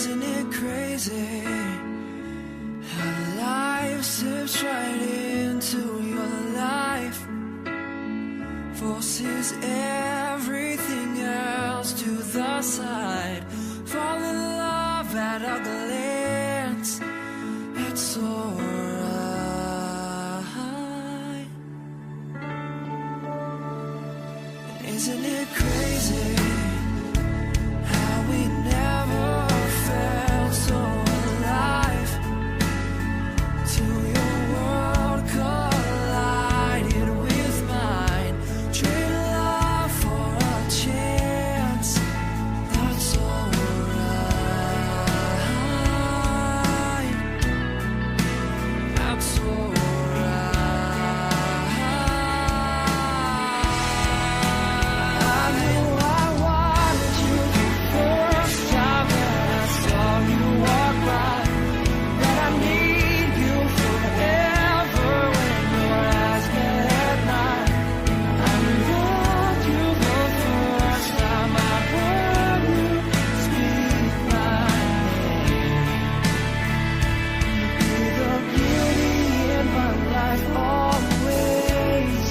Isn't it crazy how life slips right into your life, forces everything else to the side, fall in love at a glance, it's alright. Isn't it crazy how we never felt so alive till your world collided with mine? Trade love for a chance, that's alright. That's alright. I knew I wanted you the first time that I saw you walk by, that I need you forever when your eyes met at mine. I loved you the first time I heard you speak my name. You'd be the beauty in my life always.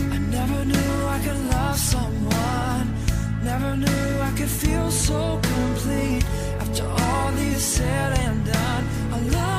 I never knew I could love someone, never knew I could feel so complete. After all is said and done, I love